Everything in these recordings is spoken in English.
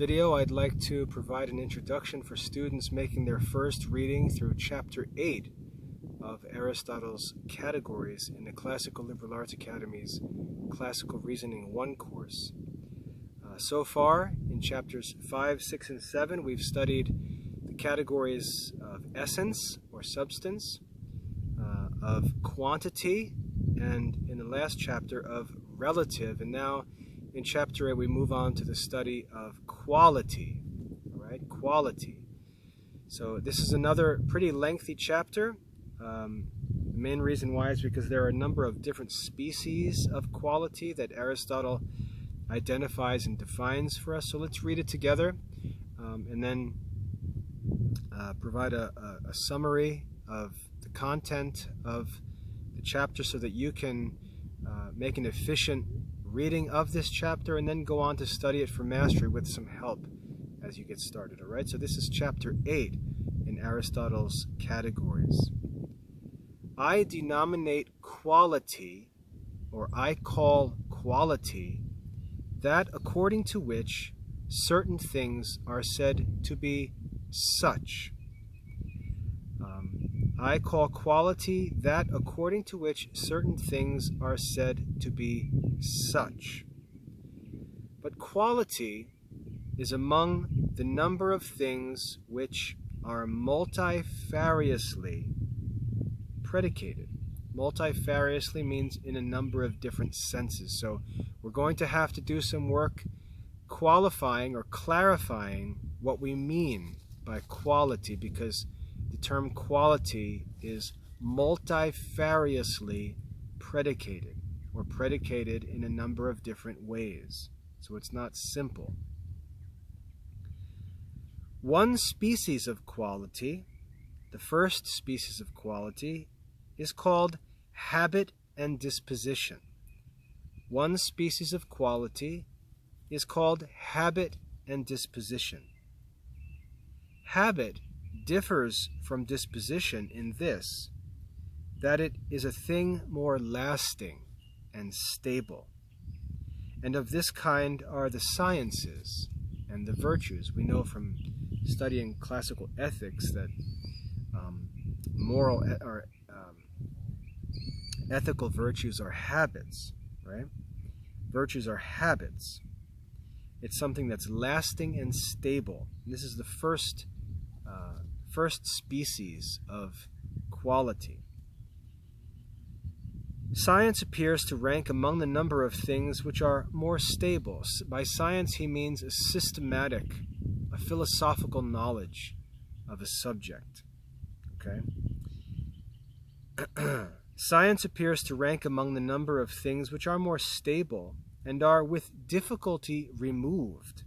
video, I'd like to provide an introduction for students making their first reading through Chapter 8 of Aristotle's Categories in the Classical Liberal Arts Academy's Classical Reasoning 1 course. So far, in Chapters 5, 6, and 7, we've studied the categories of essence or substance, of quantity, and in the last chapter of relative. And now in Chapter 8 we move on to the study of quality. All right, quality. So this is another pretty lengthy chapter. The main reason why is because there are a number of different species of quality that Aristotle identifies and defines for us. So let's read it together and then provide a summary of the content of the chapter so that you can make an efficient reading of this chapter and then go on to study it for mastery with some help as you get started. All right, so this is Chapter 8 in Aristotle's Categories. I denominate quality, or I call quality, that according to which certain things are said to be such. I call quality that according to which certain things are said to be such. But quality is among the number of things which are multifariously predicated. Multifariously means in a number of different senses. So we're going to have to do some work qualifying or clarifying what we mean by quality, because the term quality is multifariously predicated, or predicated in a number of different ways. So it's not simple. One species of quality, the first species of quality, is called habit and disposition. One species of quality is called habit and disposition. Habit differs from disposition in this, that it is a thing more lasting and stable. And of this kind are the sciences and the virtues. We know from studying classical ethics that ethical virtues are habits, right? Virtues are habits. It's something that's lasting and stable. This is the first species of quality. Science appears to rank among the number of things which are more stable. By science he means a systematic, a philosophical knowledge of a subject. Okay? Science appears to rank among the number of things which are more stable and are with difficulty removed.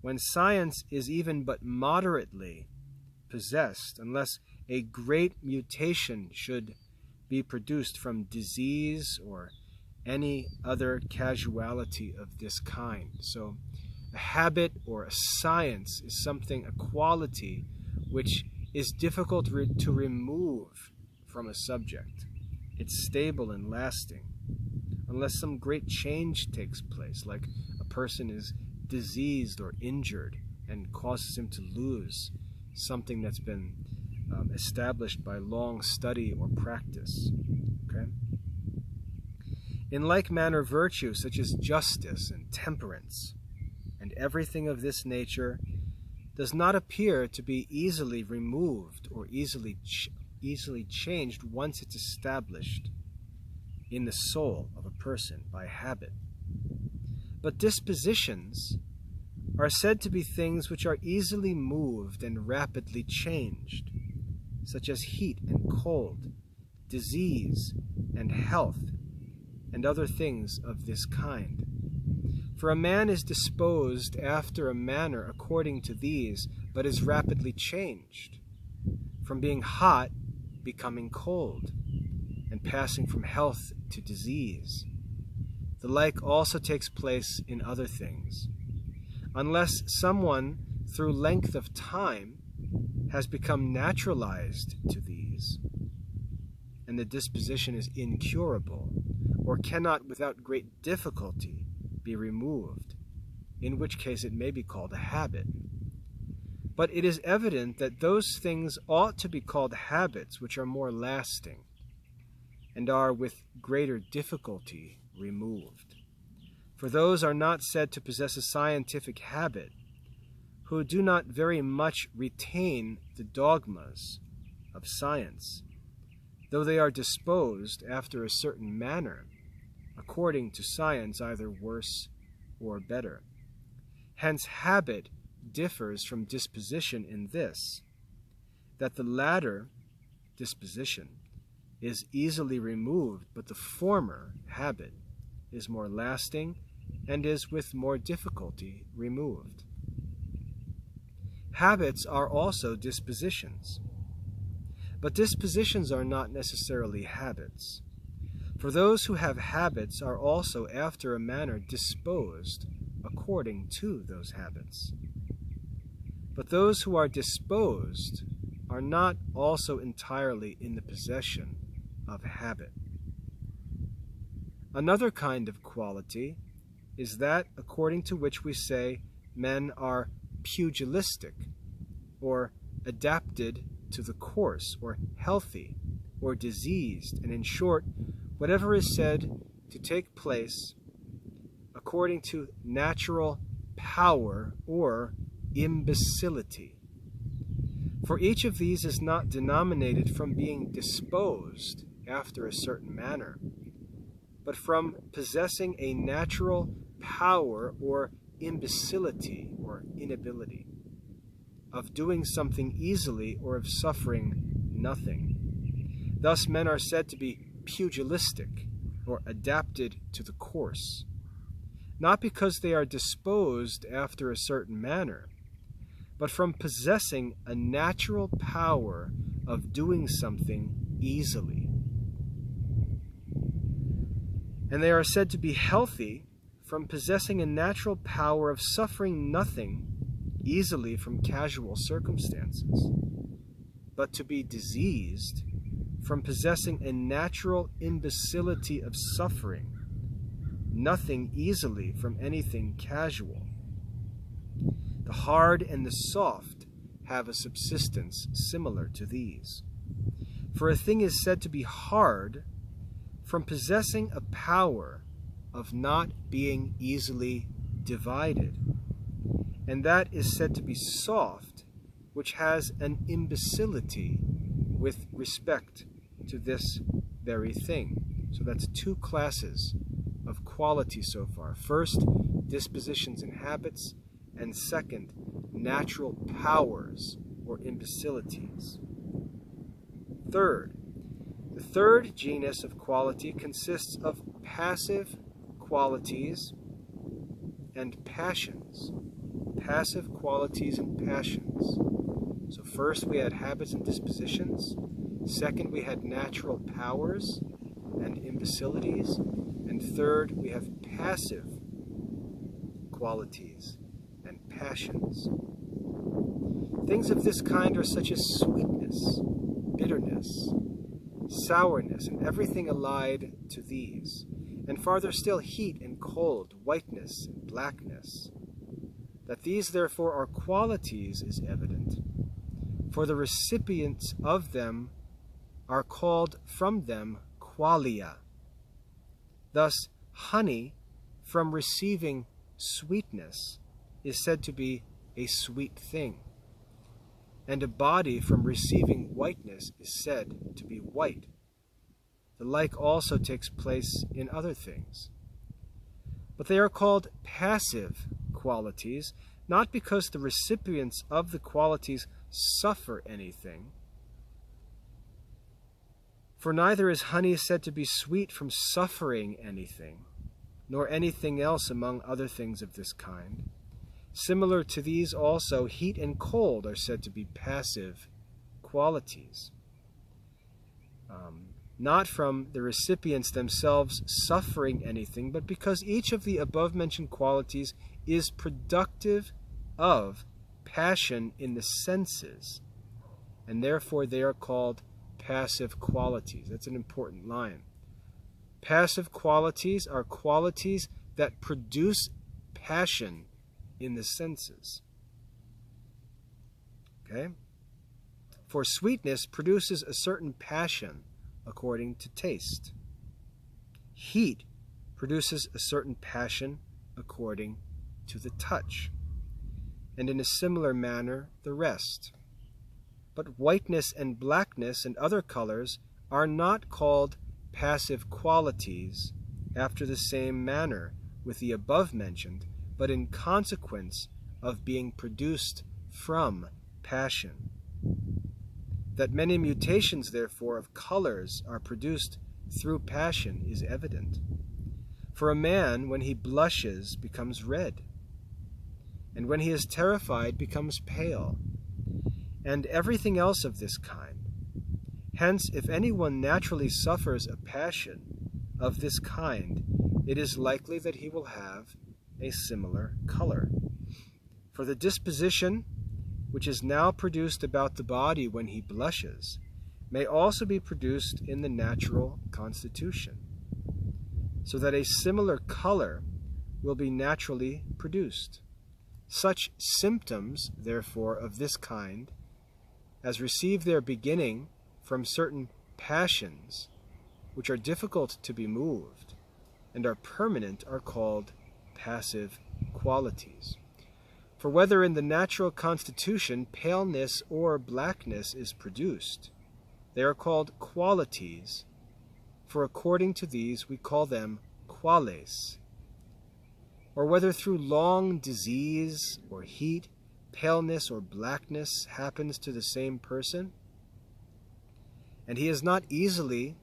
When science is even but moderately possessed, unless a great mutation should be produced from disease or any other casualty of this kind. So a habit or a science is something, a quality, which is difficult to remove from a subject. It's stable and lasting, unless some great change takes place, like a person is diseased or injured and causes him to lose something that's been established by long study or practice. Okay? In like manner, virtue such as justice and temperance and everything of this nature does not appear to be easily removed or easily changed once it's established in the soul of a person by habit. But dispositions are said to be things which are easily moved and rapidly changed, such as heat and cold, disease and health, and other things of this kind. For a man is disposed after a manner according to these, but is rapidly changed, from being hot becoming cold, and passing from health to disease. The like also takes place in other things. Unless someone, through length of time, has become naturalized to these, and the disposition is incurable, or cannot without great difficulty be removed, in which case it may be called a habit. But it is evident that those things ought to be called habits which are more lasting, and are with greater difficulty removed. For those are not said to possess a scientific habit, who do not very much retain the dogmas of science, though they are disposed after a certain manner, according to science either worse or better. Hence habit differs from disposition in this, that the latter, disposition, is easily removed, but the former, habit, is more lasting and is with more difficulty removed. Habits are also dispositions, but dispositions are not necessarily habits. For those who have habits are also after a manner disposed according to those habits. But those who are disposed are not also entirely in the possession of habit. Another kind of quality is that according to which we say men are pugilistic, or adapted to the course, or healthy, or diseased, and in short, whatever is said to take place according to natural power or imbecility. For each of these is not denominated from being disposed after a certain manner, but from possessing a natural power or imbecility or inability, of doing something easily or of suffering nothing. Thus men are said to be pugilistic or adapted to the course, not because they are disposed after a certain manner, but from possessing a natural power of doing something easily. And they are said to be healthy from possessing a natural power of suffering nothing easily from casual circumstances, but to be diseased from possessing a natural imbecility of suffering nothing easily from anything casual. The hard and the soft have a subsistence similar to these. For a thing is said to be hard from possessing a power of not being easily divided, and that is said to be soft, which has an imbecility with respect to this very thing. So that's two classes of quality so far. First, dispositions and habits, and second, natural powers or imbecilities. Third, the third genus of quality consists of passive qualities and passions. Passive qualities and passions. So first we had habits and dispositions. Second, we had natural powers and imbecilities. And third, we have passive qualities and passions. Things of this kind are such as sweetness, bitterness, sourness, and everything allied to these, and farther still heat and cold, whiteness and blackness. That these therefore are qualities is evident, for the recipients of them are called from them qualia. Thus, honey from receiving sweetness is said to be a sweet thing, and a body from receiving whiteness is said to be white. The like also takes place in other things. But they are called passive qualities, not because the recipients of the qualities suffer anything. For neither is honey said to be sweet from suffering anything, nor anything else among other things of this kind. Similar to these also, heat and cold are said to be passive qualities. Not from the recipients themselves suffering anything, but because each of the above-mentioned qualities is productive of passion in the senses, and therefore they are called passive qualities. That's an important line. Passive qualities are qualities that produce passion in the senses. Okay? For sweetness produces a certain passion according to taste. Heat produces a certain passion according to the touch, and in a similar manner the rest. But whiteness and blackness and other colors are not called passive qualities after the same manner with the above mentioned, but in consequence of being produced from passion. That many mutations, therefore, of colors are produced through passion is evident. For a man, when he blushes, becomes red, and when he is terrified, becomes pale, and everything else of this kind. Hence, if anyone naturally suffers a passion of this kind, it is likely that he will have a similar color. For the disposition which is now produced about the body when he blushes may also be produced in the natural constitution, so that a similar color will be naturally produced. Such symptoms, therefore, of this kind, as receive their beginning from certain passions, which are difficult to be moved, and are permanent, are called passive qualities. For whether in the natural constitution paleness or blackness is produced, they are called qualities, for according to these we call them quales. Or whether through long disease or heat, paleness or blackness happens to the same person, and he is not easily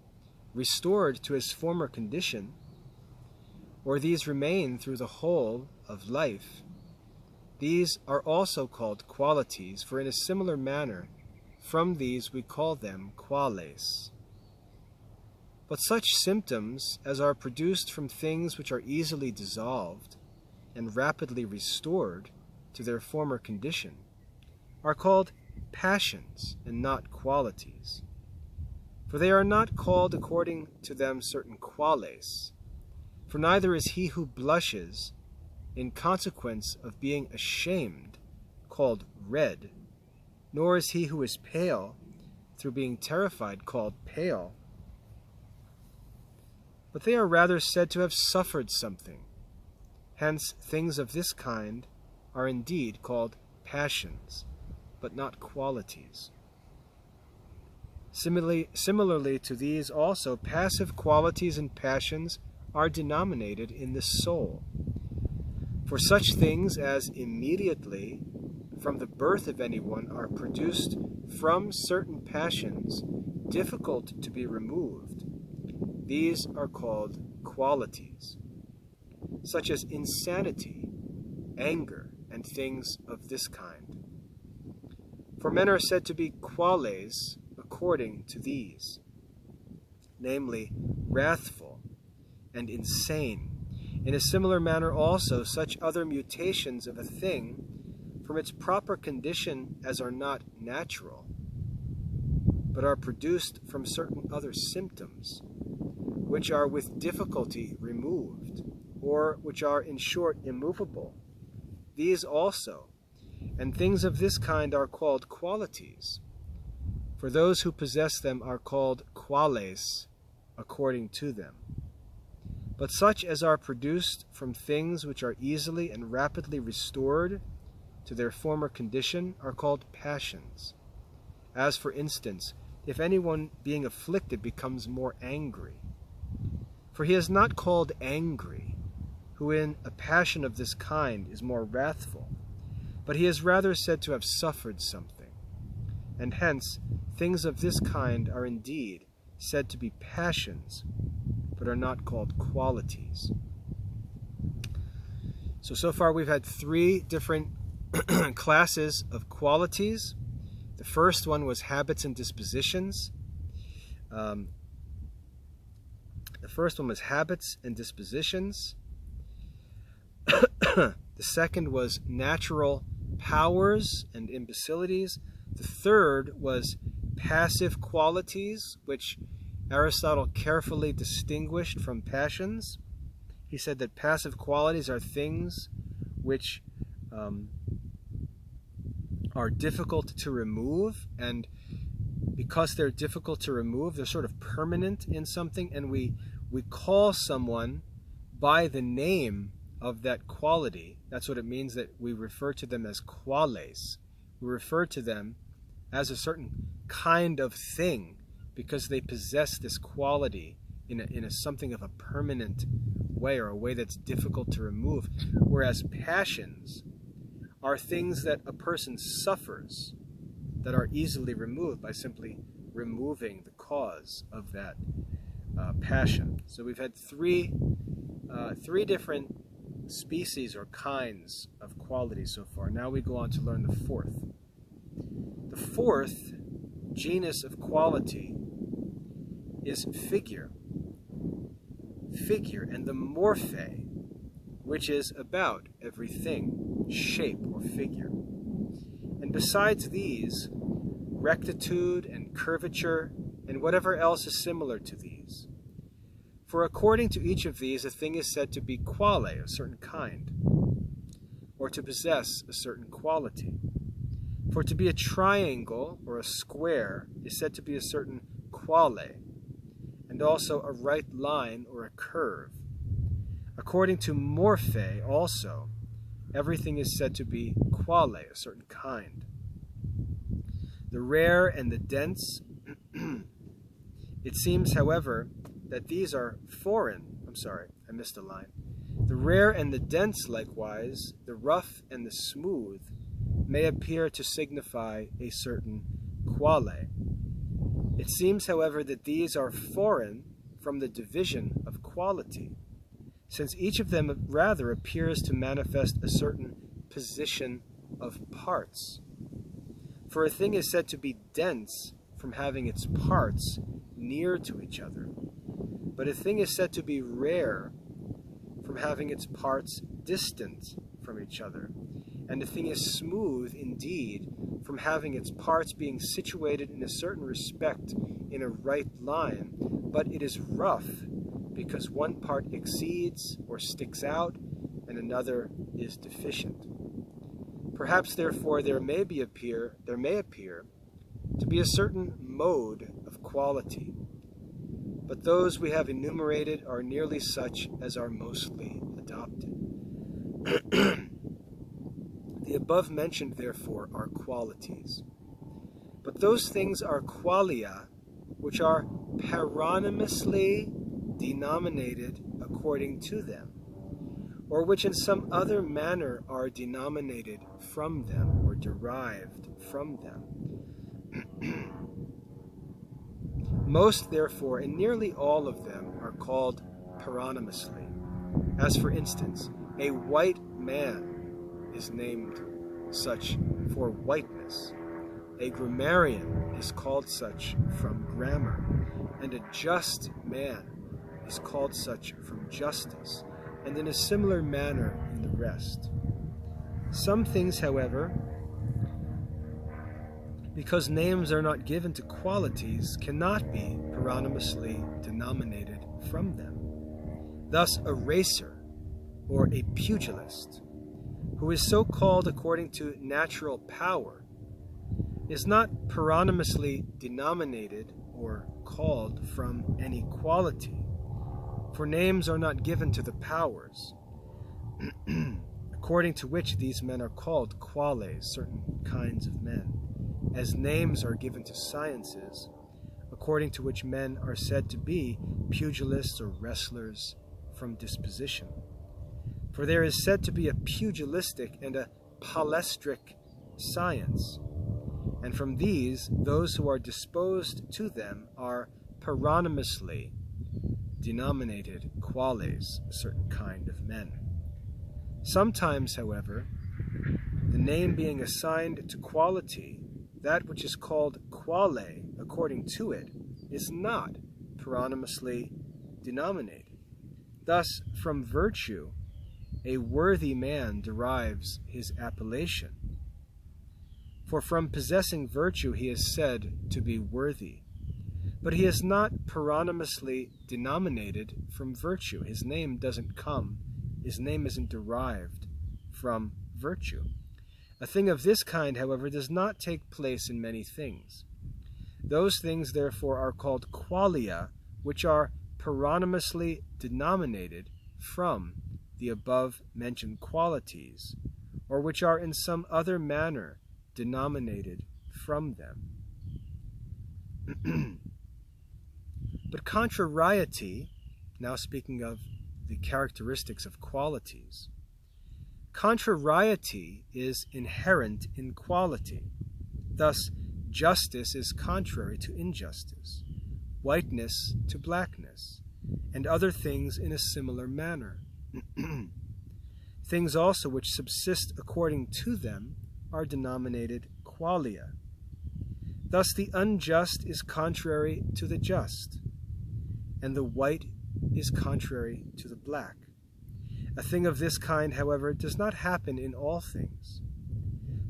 restored to his former condition, or these remain through the whole of life, these are also called qualities, for in a similar manner from these we call them quales. But such symptoms as are produced from things which are easily dissolved and rapidly restored to their former condition are called passions and not qualities. For they are not called according to them certain quales, for neither is he who blushes in consequence of being ashamed called red, nor is he who is pale through being terrified called pale, but they are rather said to have suffered something. Hence things of this kind are indeed called passions, but not qualities. Similarly to these also, passive qualities and passions are denominated in the soul. For such things as immediately from the birth of anyone are produced from certain passions difficult to be removed, these are called qualities, such as insanity, anger, and things of this kind. For men are said to be quales according to these, namely, wrathful and insane. In a similar manner also, such other mutations of a thing from its proper condition as are not natural, but are produced from certain other symptoms, which are with difficulty removed, or which are in short immovable. These also, and things of this kind are called qualities, for those who possess them are called quales according to them. But such as are produced from things which are easily and rapidly restored to their former condition are called passions. As for instance, if anyone being afflicted becomes more angry, for he is not called angry, who in a passion of this kind is more wrathful, but he is rather said to have suffered something, and hence things of this kind are indeed said to be passions, but are not called qualities. So far we've had three different classes of qualities. The first one was habits and dispositions. The second was natural powers and imbecilities. The third was passive qualities, which Aristotle carefully distinguished from passions. He said that passive qualities are things which are difficult to remove, and because they're difficult to remove, they're sort of permanent in something, and we call someone by the name of that quality. That's what it means that we refer to them as quales. We refer to them as a certain kind of thing because they possess this quality in a something of a permanent way, or a way that's difficult to remove. Whereas passions are things that a person suffers that are easily removed by simply removing the cause of that passion. So we've had three different species or kinds of qualities so far. Now we go on to learn the fourth. The fourth genus of quality is figure. Figure, and the morphe, which is about everything, shape or figure. And besides these, rectitude and curvature and whatever else is similar to these. For according to each of these, a thing is said to be quale, a certain kind, or to possess a certain quality. For to be a triangle or a square is said to be a certain quale, and also a right line or a curve. According to morphe also, everything is said to be quale, a certain kind. The rare and the dense, it seems, however, that these are foreign. I'm sorry, I missed a line. The rare and the dense, likewise, the rough and the smooth, may appear to signify a certain quale. It seems, however, that these are foreign from the division of quality, since each of them rather appears to manifest a certain position of parts. For a thing is said to be dense from having its parts near to each other, but a thing is said to be rare from having its parts distant from each other, and a thing is smooth indeed from having its parts being situated in a certain respect in a right line, but it is rough because one part exceeds or sticks out and another is deficient. Perhaps therefore there may appear to be a certain mode of quality, but those we have enumerated are nearly such as are mostly adopted. The above mentioned, therefore, are qualities. But those things are qualia which are paronymously denominated according to them, or which in some other manner are denominated from them or derived from them. Most, therefore, and nearly all of them are called paronymously. As for instance, a white man is named such for whiteness. A grammarian is called such from grammar, and a just man is called such from justice, and in a similar manner in the rest. Some things, however, because names are not given to qualities, cannot be paronymously denominated from them. Thus, a racer or a pugilist, who is so called according to natural power, is not paronymously denominated or called from any quality, for names are not given to the powers, according to which these men are called quales, certain kinds of men, as names are given to sciences, according to which men are said to be pugilists or wrestlers from disposition. For there is said to be a pugilistic and a palestric science, and from these, those who are disposed to them are paronymously denominated quales, a certain kind of men. Sometimes, however, the name being assigned to quality, that which is called quale according to it is not paronymously denominated. Thus, from virtue, a worthy man derives his appellation. For from possessing virtue he is said to be worthy. But he is not paronymously denominated from virtue. His name isn't derived from virtue. A thing of this kind, however, does not take place in many things. Those things, therefore, are called qualia, which are paronymously denominated from the above-mentioned qualities, or which are in some other manner denominated from them. But contrariety, now speaking of the characteristics of qualities, contrariety is inherent in quality. Thus, justice is contrary to injustice, whiteness to blackness, and other things in a similar manner. Things also which subsist according to them are denominated qualia. Thus the unjust is contrary to the just, and the white is contrary to the black. A thing of this kind, however, does not happen in all things.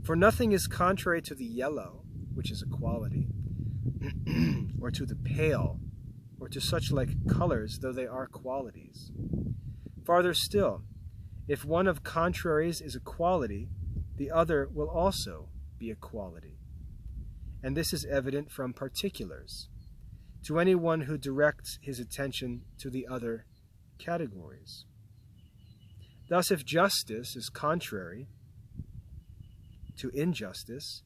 For nothing is contrary to the yellow, which is a quality, or to the pale, or to such like colors, though they are qualities. Farther still, if one of contraries is a quality, the other will also be a quality. And this is evident from particulars, to anyone who directs his attention to the other categories. Thus, if justice is contrary to injustice,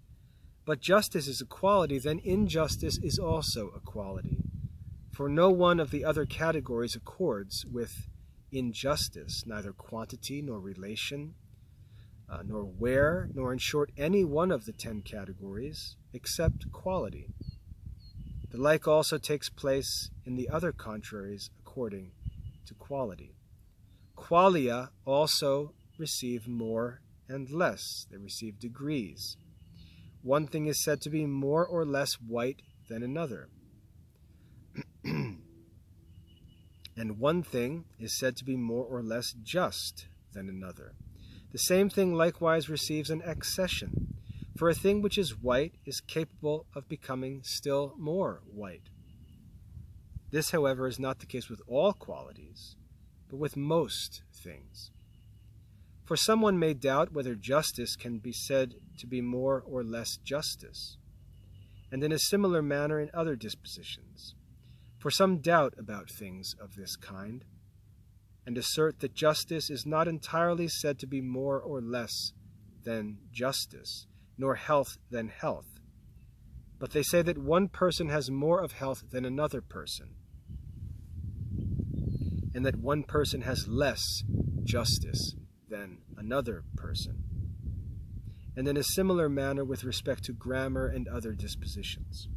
but justice is a quality, then injustice is also a quality. For no one of the other categories accords with injustice, neither quantity nor relation, nor where, nor in short any one of the 10 categories, except quality. The like also takes place in the other contraries according to quality. Qualia also receive more and less. They receive degrees. One thing is said to be more or less white than another. And one thing is said to be more or less just than another. The same thing likewise receives an accession, for a thing which is white is capable of becoming still more white. This, however, is not the case with all qualities, but with most things. For someone may doubt whether justice can be said to be more or less justice, and in a similar manner in other dispositions. For some doubt about things of this kind, and assert that justice is not entirely said to be more or less than justice, nor health than health. But they say that one person has more of health than another person, and that one person has less justice than another person, and in a similar manner with respect to grammar and other dispositions.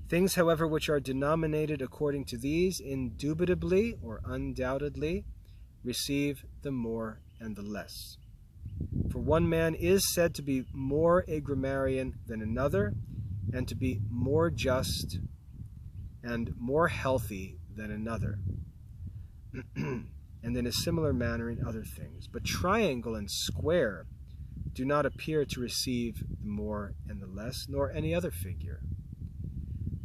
Things, however, which are denominated according to these, indubitably or undoubtedly receive the more and the less. For one man is said to be more a grammarian than another, and to be more just and more healthy than another, and in a similar manner in other things. But triangle and square do not appear to receive the more and the less, nor any other figure.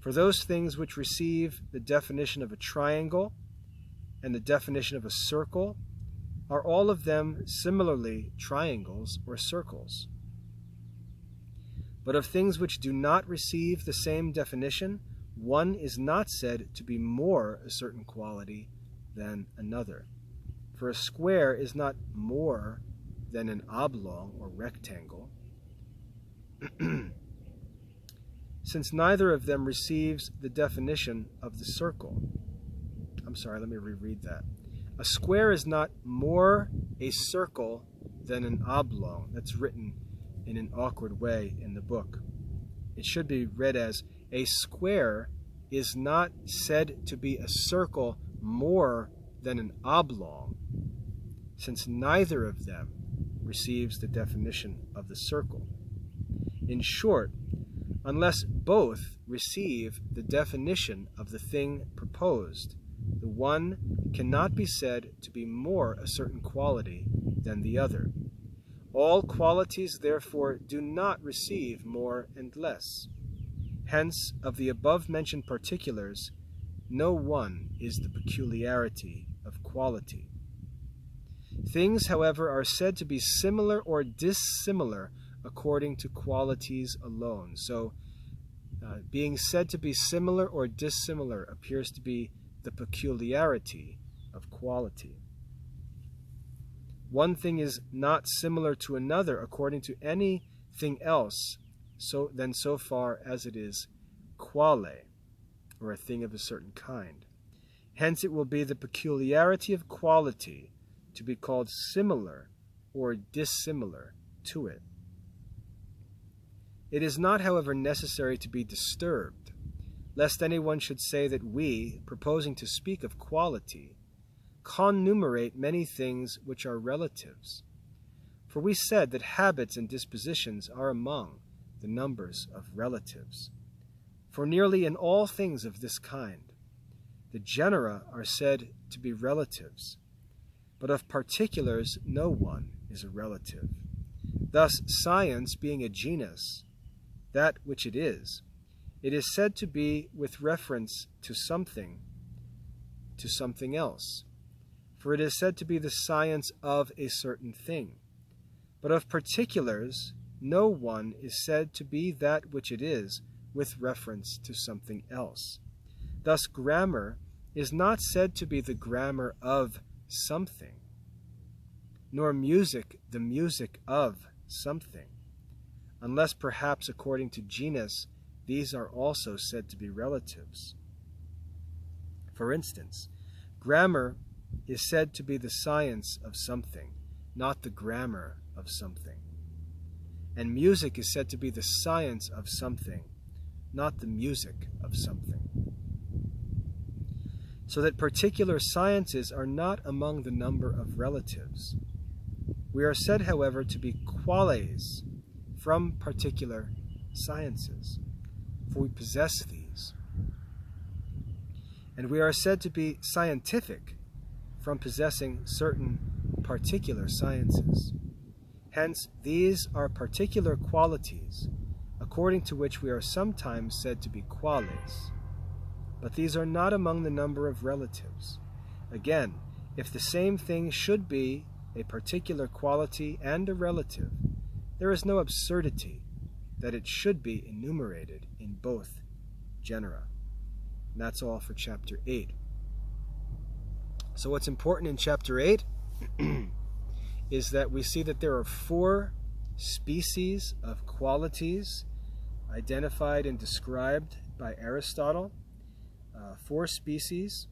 For those things which receive the definition of a triangle and the definition of a circle are all of them similarly triangles or circles. But of things which do not receive the same definition, one is not said to be more a certain quality than another. For a square is not more than an oblong or rectangle, since neither of them receives the definition of the circle. Let me reread that. A square is not more a circle than an oblong. That's written in an awkward way in the book. It should be read as, a square is not said to be a circle more than an oblong, since neither of them receives the definition of the circle. In short, unless both receive the definition of the thing proposed, the one cannot be said to be more a certain quality than the other. All qualities, therefore, do not receive more and less. Hence, of the above-mentioned particulars, no one is the peculiarity of quality. Things, however, are said to be similar or dissimilar according to qualities alone. So, being said to be similar or dissimilar appears to be the peculiarity of quality. One thing is not similar to another according to anything else than so far as it is quale, or a thing of a certain kind. Hence it will be the peculiarity of quality to be called similar or dissimilar to it. It is not, however, necessary to be disturbed, lest anyone should say that we, proposing to speak of quality, connumerate many things which are relatives. For we said that habits and dispositions are among the numbers of relatives. For nearly in all things of this kind, the genera are said to be relatives, but of particulars no one is a relative. Thus, science being a genus, that which it is said to be with reference to something else. For it is said to be the science of a certain thing. But of particulars, no one is said to be that which it is with reference to something else. Thus, grammar is not said to be the grammar of something, nor music the music of something, unless perhaps according to genus these are also said to be relatives. For instance, grammar is said to be the science of something, not the grammar of something. And music is said to be the science of something, not the music of something. So that particular sciences are not among the number of relatives. We are said, however, to be quales from particular sciences, for we possess these. And we are said to be scientific from possessing certain particular sciences. Hence, these are particular qualities, according to which we are sometimes said to be quales. But these are not among the number of relatives. Again, if the same thing should be a particular quality and a relative, there is no absurdity that it should be enumerated in both genera. And that's all for chapter 8. So what's important in chapter 8 is that we see that there are 4 species of qualities identified and described by Aristotle. 4 species.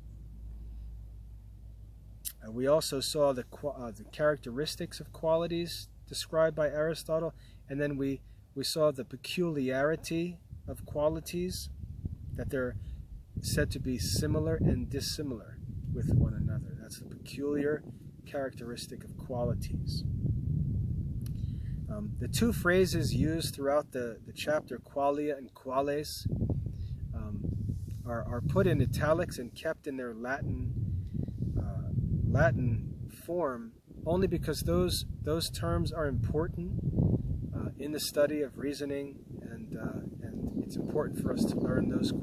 We also saw the characteristics of qualities described by Aristotle, and then we saw the peculiarity of qualities, that they're said to be similar and dissimilar with one another. That's the peculiar characteristic of qualities. The 2 phrases used throughout the chapter, qualia and quales, are put in italics and kept in their Latin form only because those terms are important in the study of reasoning, and it's important for us to learn those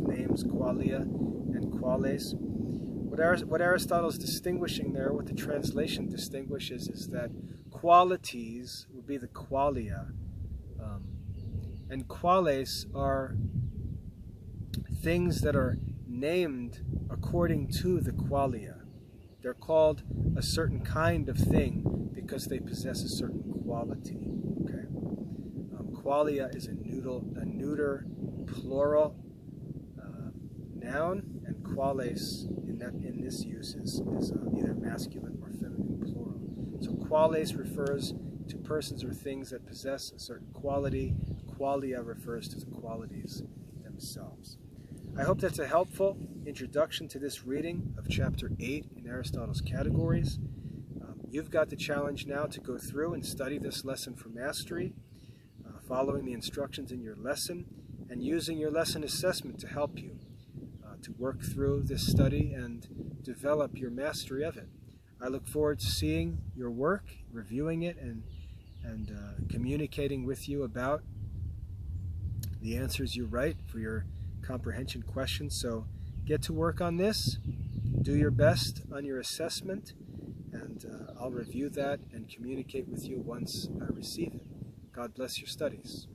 names, qualia and quales. What Aristotle's distinguishing there, what the translation distinguishes, is that qualities would be the qualia, and quales are things that are named according to the qualia. They're called a certain kind of thing because they possess a certain quality. Okay, qualia is a neuter plural noun, and quales in this use is either masculine or feminine plural. So quales refers to persons or things that possess a certain quality. Qualia refers to the qualities themselves. I hope that's a helpful introduction to this reading of chapter 8 in Aristotle's Categories. You've got the challenge now to go through and study this lesson for mastery, following the instructions in your lesson, and using your lesson assessment to help you to work through this study and develop your mastery of it. I look forward to seeing your work, reviewing it, and communicating with you about the answers you write for your comprehension questions. So get to work on this, do your best on your assessment, and and I'll review that and communicate with you once I receive it. God bless your studies.